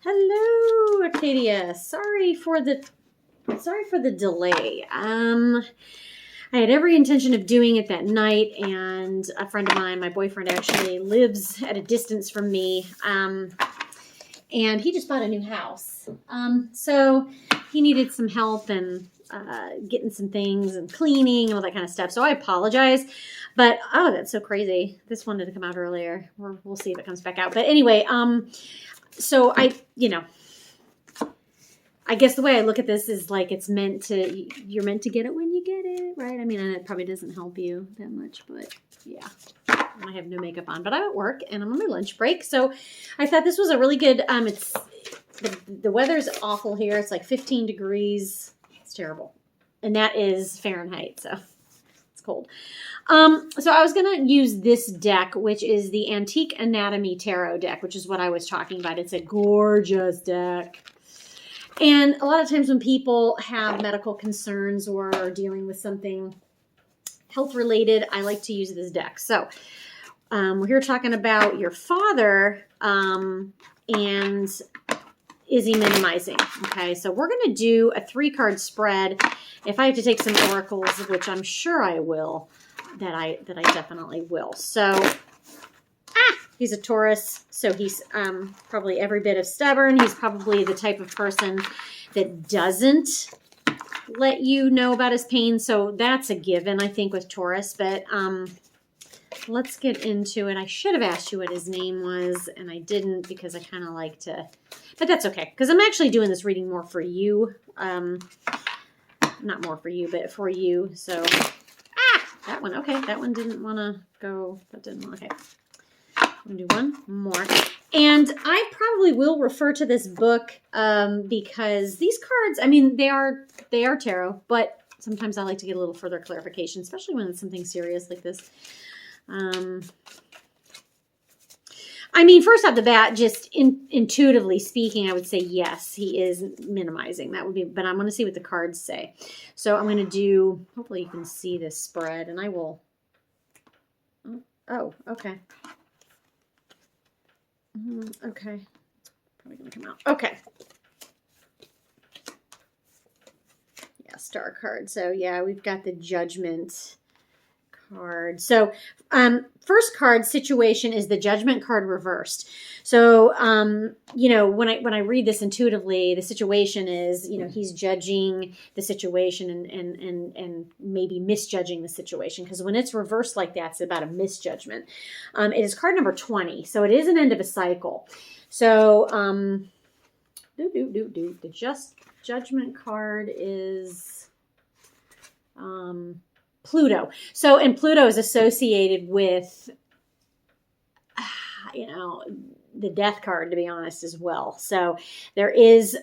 Hello, Acadia. Sorry for the delay. I had every intention of doing it that night, and a friend of mine, my boyfriend, actually lives at a distance from me. And he just bought a new house. So he needed some help and getting some things and cleaning and all that kind of stuff. So I apologize. But, oh, that's so crazy. This wanted to come out earlier. We'll see if it comes back out. But anyway, so I guess the way I look at this is like you're meant to get it when you get it, right? I mean, and it probably doesn't help you that much, but yeah. I have no makeup on, but I'm at work and I'm on my lunch break. So I thought this was a really good, the weather's awful here. It's like 15 degrees. It's terrible. And that is Fahrenheit, so it's cold. So I was going to use this deck, which is the Antique Anatomy Tarot deck, which is what I was talking about. It's a gorgeous deck. And a lot of times when people have medical concerns or are dealing with something health related, I like to use this deck. So we're here talking about your father and is he minimizing? Okay, so we're going to do a 3-card spread. If I have to take some oracles, which I'm sure I will, that I definitely will. So he's a Taurus, so he's probably every bit of stubborn. He's probably the type of person that doesn't let you know about his pain. So that's a given, I think, with Taurus. But let's get into it. I should have asked you what his name was, and I didn't because I kind of like to. But that's okay, because I'm actually doing this reading more for you. Not more for you, but for you. So, that one. Okay, that one didn't want to go. That didn't. Okay. I'm going to do one more. And I probably will refer to this book because these cards, I mean, they are tarot, but sometimes I like to get a little further clarification, especially when it's something serious like this. I mean, first off the bat, just intuitively speaking, I would say yes, he is minimizing. That would be, but I'm going to see what the cards say. So I'm going to do, hopefully you can see this spread, and I will, oh, okay. Okay, it's probably going to come out. Okay. Yeah, star card. So yeah, we've got the Judgment card. So first card situation is the Judgment card reversed. So when I read this intuitively, the situation is, he's judging the situation and maybe misjudging the situation, because when it's reversed like that, it's about a misjudgment. It is card number 20, so it is an end of a cycle. So the Judgment card is Pluto. So, and Pluto is associated with, the Death card, to be honest, as well. So there is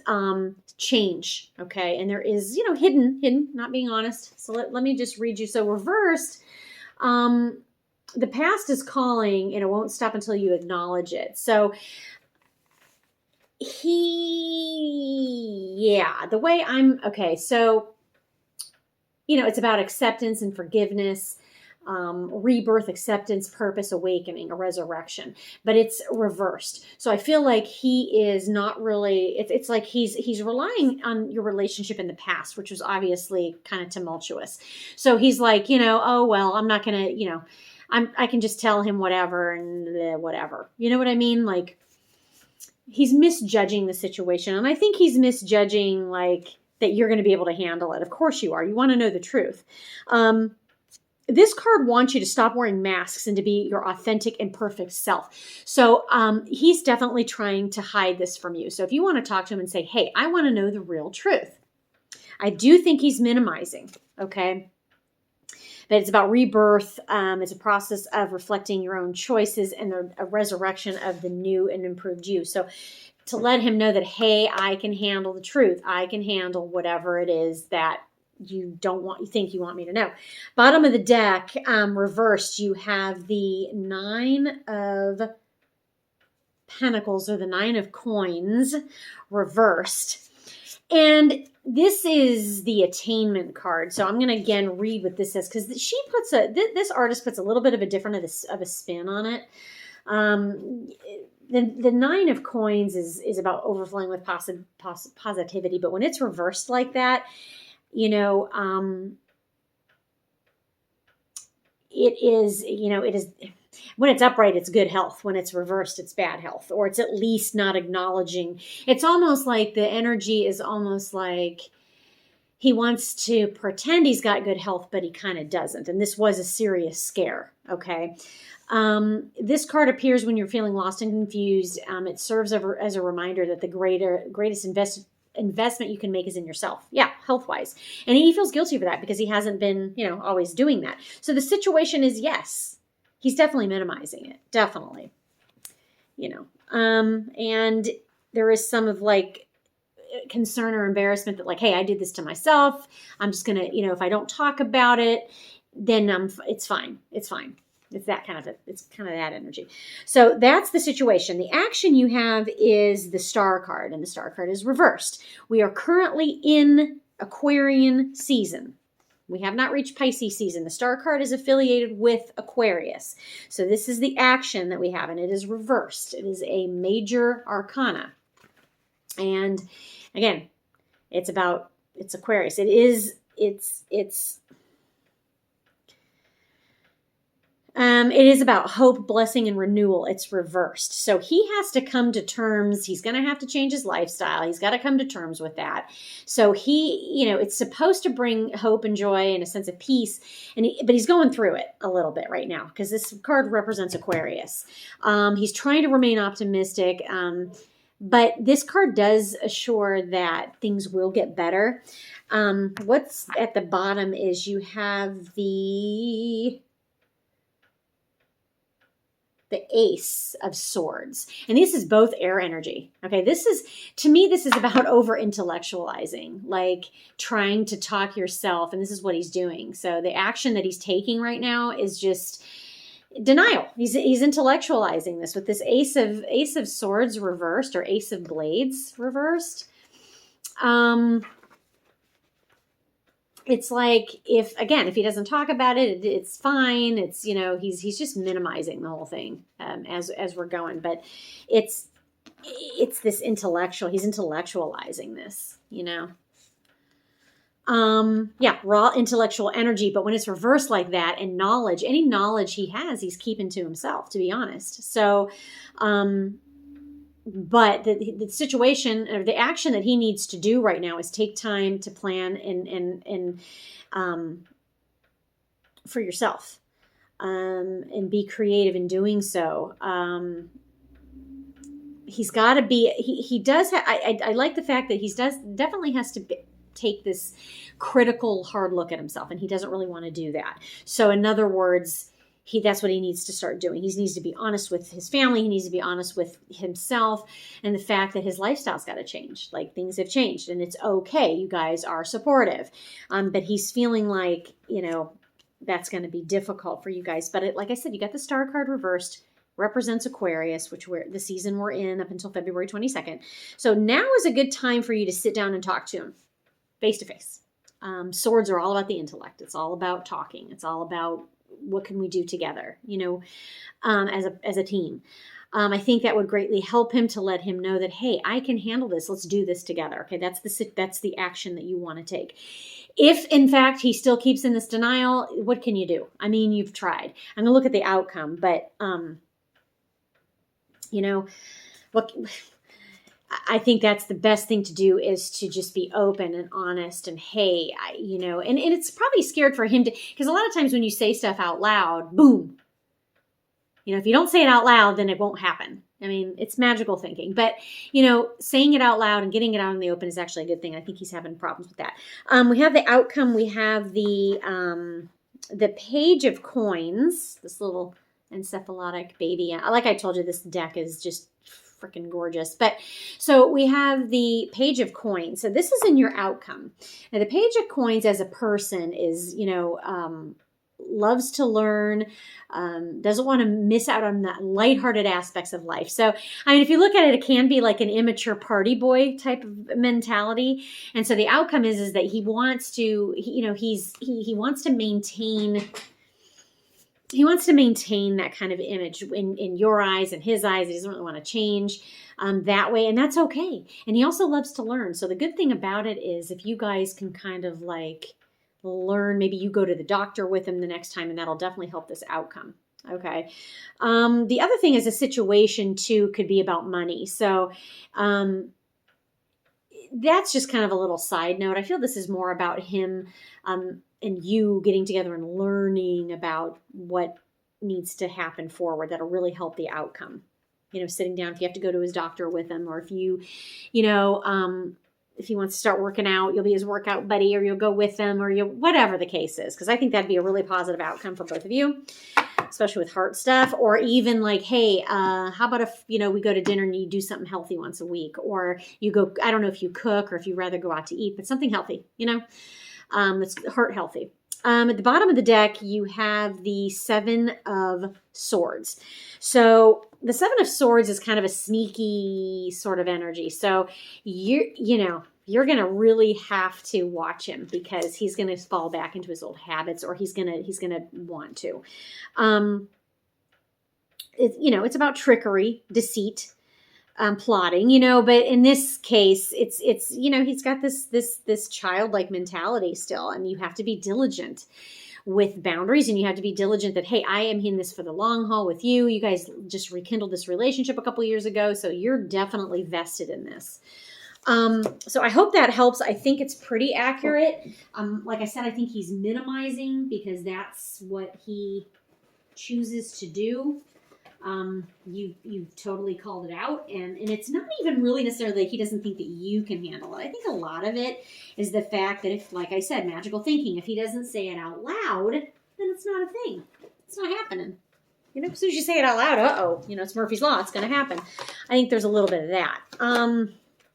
change, okay? And there is, hidden, not being honest. So let me just read you. So reversed, the past is calling, and it won't stop until you acknowledge it. So the way it's about acceptance and forgiveness, rebirth, acceptance, purpose, awakening, a resurrection, but it's reversed. So I feel like he is not really, it's like he's relying on your relationship in the past, which was obviously kind of tumultuous. So he's like, oh, well, I'm not going to, I can just tell him whatever and whatever. You know what I mean? Like, he's misjudging the situation. And I think he's misjudging, like, that you're going to be able to handle it. Of course you are. You want to know the truth. This card wants you to stop wearing masks and to be your authentic and perfect self. So he's definitely trying to hide this from you. So if you want to talk to him and say, hey, I want to know the real truth. I do think he's minimizing, okay? But it's about rebirth. It's a process of reflecting your own choices and a resurrection of the new and improved you. So to let him know that, hey, I can handle the truth. I can handle whatever it is that you think you want me to know. Bottom of the deck, reversed, you have the 9 of Pentacles, or the 9 of Coins, reversed. And this is the attainment card. So I'm going to again read what this says, because this artist puts a little bit of a different of a spin on it. the Nine of Coins is about overflowing with positivity, but when it's reversed like that, you know, it is, you know, it is, when it's upright, it's good health. When it's reversed, it's bad health, or it's at least not acknowledging. It's almost like the energy is almost like he wants to pretend he's got good health, but he kind of doesn't. And this was a serious scare. Okay. This card appears when you're feeling lost and confused. It serves as a reminder that the greatest investment you can make is in yourself. Yeah, health-wise. And he feels guilty for that because he hasn't been, you know, always doing that. So the situation is, yes, he's definitely minimizing it. Definitely. You know, and there is some of like concern or embarrassment that like, hey, I did this to myself. I'm just going to, you know, if I don't talk about it, then it's fine. It's fine. It's that kind of it's kind of that energy. So that's the situation. The action you have is the Star card, and the Star card is reversed. We are currently in Aquarian season. We have not reached Pisces season. The Star card is affiliated with Aquarius. So this is the action that we have, and it is reversed. It is a major arcana. And again, it's Aquarius. It is about hope, blessing, and renewal. It's reversed. So he has to come to terms. He's going to have to change his lifestyle. He's got to come to terms with that. So he, you know, it's supposed to bring hope and joy and a sense of peace. But he's going through it a little bit right now because this card represents Aquarius. He's trying to remain optimistic. But this card does assure that things will get better. What's at the bottom is you have the Ace of Swords. And this is both air energy. Okay, to me, this is about over-intellectualizing, like trying to talk yourself, and this is what he's doing. So the action that he's taking right now is just denial. He's intellectualizing this with this Ace of Swords reversed, or Ace of Blades reversed. It's like if he doesn't talk about it, it's fine. It's, you know, he's just minimizing the whole thing as we're going. But it's this intellectual. He's intellectualizing this, you know. Raw intellectual energy. But when it's reversed like that, and knowledge, any knowledge he has, he's keeping to himself, to be honest. So, but the situation or the action that he needs to do right now is take time to plan and for yourself, and be creative in doing so. He's got to be. He does. I like the fact that definitely has to take this critical, hard look at himself, and he doesn't really want to do that. So, in other words, that's what he needs to start doing. He needs to be honest with his family. He needs to be honest with himself, and the fact that his lifestyle's got to change. Like, things have changed, and it's okay. You guys are supportive. But he's feeling like, you know, that's going to be difficult for you guys. But like I said, you got the Star card reversed, represents Aquarius, which the season we're in up until February 22nd. So now is a good time for you to sit down and talk to him face to face. Swords are all about the intellect. It's all about talking. It's all about what can we do together, you know, as a team. I think that would greatly help him to let him know that, hey, I can handle this. Let's do this together. Okay, that's the action that you want to take. If, in fact, he still keeps in this denial, what can you do? I mean, you've tried. I'm going to look at the outcome, but, you know, I think that's the best thing to do, is to just be open and honest and, hey, you know, and it's probably scared for him to, because a lot of times when you say stuff out loud, boom, you know, if you don't say it out loud, then it won't happen. I mean, it's magical thinking, but, you know, saying it out loud and getting it out in the open is actually a good thing. I think he's having problems with that. We have the outcome. We have the Page of Coins, this little encephalotic baby. Like I told you, this deck is just freaking gorgeous. But so we have the Page of Coins. So this is in your outcome. Now, the Page of Coins as a person is, you know, loves to learn, doesn't want to miss out on the lighthearted aspects of life. So, I mean, if you look at it, it can be like an immature party boy type of mentality. And so the outcome is that he wants to, you know, he wants to maintain, he wants to maintain that kind of image in your eyes and his eyes. He doesn't really want to change that way, and that's okay. And he also loves to learn. So the good thing about it is if you guys can kind of like learn, maybe you go to the doctor with him the next time, and that'll definitely help this outcome. Okay. The other thing is a situation too could be about money. So that's just kind of a little side note. I feel this is more about him and you getting together and learning about what needs to happen forward that'll really help the outcome. You know, sitting down, if you have to go to his doctor with him, or if if he wants to start working out, you'll be his workout buddy, or you'll go with him, or whatever the case is. Because I think that'd be a really positive outcome for both of you, especially with heart stuff. Or even like, hey, how about if, we go to dinner and you do something healthy once a week, or you go, I don't know if you cook or if you rather go out to eat, but something healthy, that's heart healthy. At the bottom of the deck, you have the Seven of Swords. So the Seven of Swords is kind of a sneaky sort of energy. So you're going to really have to watch him, because he's going to fall back into his old habits, or he's going to want to. It's about trickery, deceit, plotting, but in this case, it's he's got this childlike mentality still, and you have to be diligent with boundaries, and you have to be diligent that, hey, I am in this for the long haul with you. You guys just rekindled this relationship a couple of years ago, so you're definitely vested in this. So I hope that helps. I think it's pretty accurate. Like I said, I think he's minimizing because that's what he chooses to do. You've totally called it out, and it's not even really necessarily that he doesn't think that you can handle it. I think a lot of it is the fact that if, like I said, magical thinking, if he doesn't say it out loud, then it's not a thing. It's not happening. As soon as you say it out loud, it's Murphy's Law. It's going to happen. I think there's a little bit of that.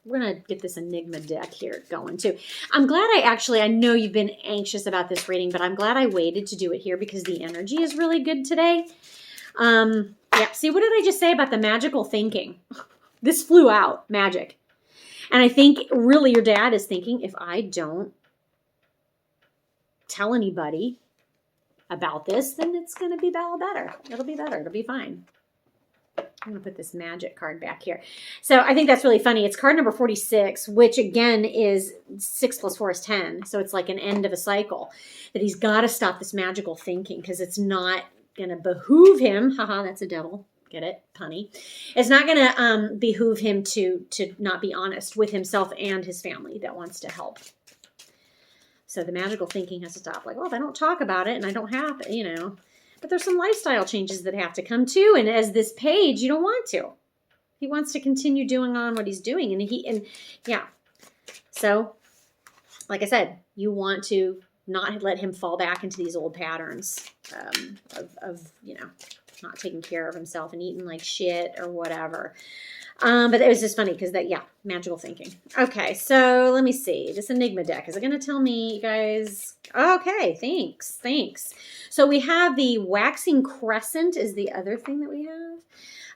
We're going to get this Enigma deck here going too. I'm glad I know you've been anxious about this reading, but I'm glad I waited to do it here because the energy is really good today. Yeah, see, what did I just say about the magical thinking? This flew out, magic. And I think really your dad is thinking, if I don't tell anybody about this, then it's going to be better. It'll be better. It'll be fine. I'm going to put this magic card back here. So I think that's really funny. It's card number 46, which again is 6 + 4 is 10. So it's like an end of a cycle, that he's got to stop this magical thinking because it's not going to behoove him. Haha, that's a devil. Get it? Punny. It's not going to behoove him to not be honest with himself and his family that wants to help. So the magical thinking has to stop. Like, well, if I don't talk about it and I don't have, but there's some lifestyle changes that have to come too. And as this page, you don't want to. He wants to continue doing on what he's doing. And yeah. So, like I said, you want to not let him fall back into these old patterns of not taking care of himself and eating like shit or whatever. But it was just funny because magical thinking. Okay, so let me see. This Enigma deck, is it going to tell me, you guys? Okay, thanks. So we have the Waxing Crescent is the other thing that we have.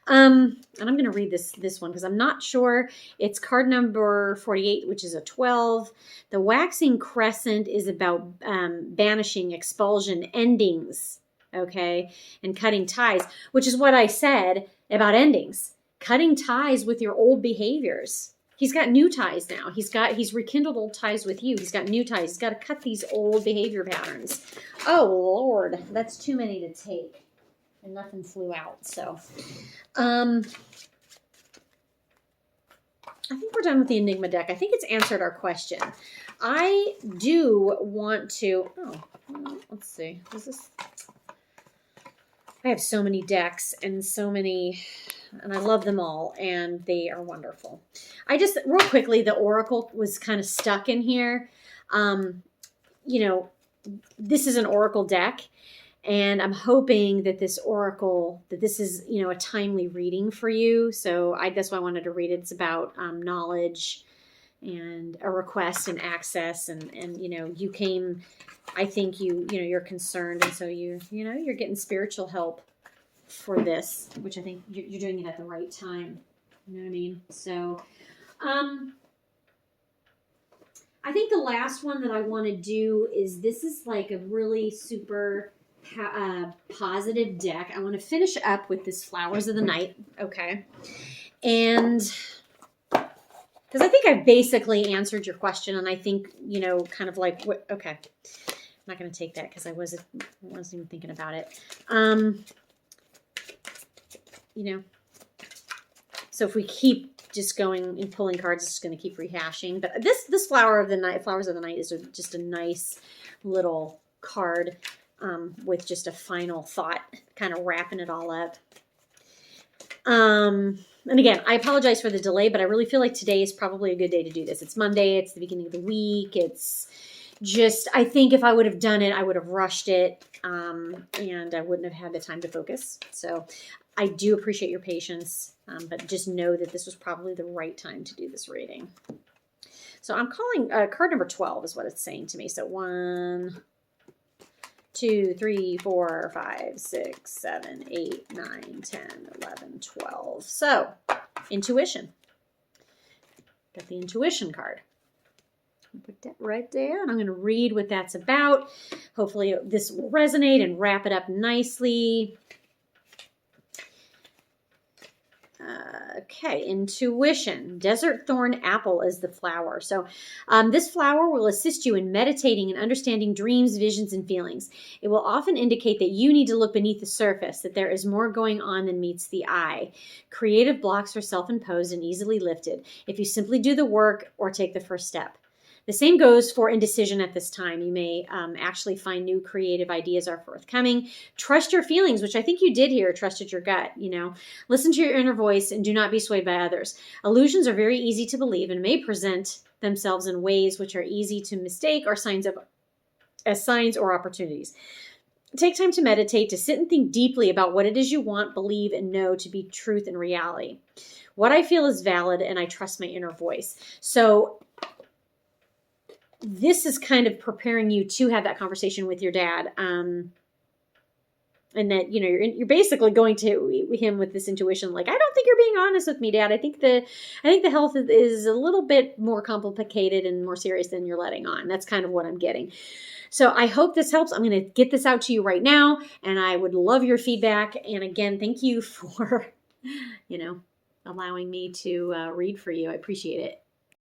And I'm going to read this one because I'm not sure. It's card number 48, which is a 12. The Waxing Crescent is about banishing, expulsion, endings, okay, and cutting ties, which is what I said about endings. Cutting ties with your old behaviors. He's got new ties now. He's rekindled old ties with you. He's got new ties. He's got to cut these old behavior patterns. Oh, Lord. That's too many to take. And nothing flew out. So, I think we're done with the Enigma deck. I think it's answered our question. I do want to... let's see. Is this... I have so many decks and so many... and I love them all, and they are wonderful. I just, real quickly, the Oracle was kind of stuck in here. This is an Oracle deck, and I'm hoping that this Oracle, that this is, a timely reading for you. So that's why I wanted to read it. It's about knowledge and a request and access, and you came, I think you're concerned, and so you're getting spiritual help for this, which I think you're doing it at the right time. You know what I mean? So, I think the last one that I want to do is, this is like a really super positive deck. I want to finish up with this Flowers of the Night. Okay. And because I think I've basically answered your question, and I think, kind of like, okay. I'm not going to take that because I wasn't even thinking about it. So if we keep just going and pulling cards, it's just going to keep rehashing. But this Flowers of the Night is just a nice little card with just a final thought, kind of wrapping it all up. And again, I apologize for the delay, but I really feel like today is probably a good day to do this. It's Monday. It's the beginning of the week. It's just, I think if I would have done it, I would have rushed it, and I wouldn't have had the time to focus. So I do appreciate your patience, but just know that this was probably the right time to do this reading. So I'm calling card number 12 is what it's saying to me. So 1, 2, 3, 4, 5, 6, 7, 8, 9, 10, 11, 12. So, intuition. Got the intuition card. Put that right there, and I'm going to read what that's about. Hopefully this will resonate and wrap it up nicely. Okay, intuition. Desert thorn apple is the flower. So this flower will assist you in meditating and understanding dreams, visions, and feelings. It will often indicate that you need to look beneath the surface, that there is more going on than meets the eye. Creative blocks are self-imposed and easily lifted if you simply do the work or take the first step. The same goes for indecision at this time. You may actually find new creative ideas are forthcoming. Trust your feelings, which I think you did here. Trusted your gut, Listen to your inner voice and do not be swayed by others. Illusions are very easy to believe and may present themselves in ways which are easy to mistake or as signs or opportunities. Take time to meditate, to sit and think deeply about what it is you want, believe, and know to be truth and reality. What I feel is valid, and I trust my inner voice. So this is kind of preparing you to have that conversation with your dad. And that, you're basically going to him with this intuition. Like, I don't think you're being honest with me, Dad. I think the health is a little bit more complicated and more serious than you're letting on. That's kind of what I'm getting. So I hope this helps. I'm going to get this out to you right now, and I would love your feedback. And again, thank you for, allowing me to read for you. I appreciate it.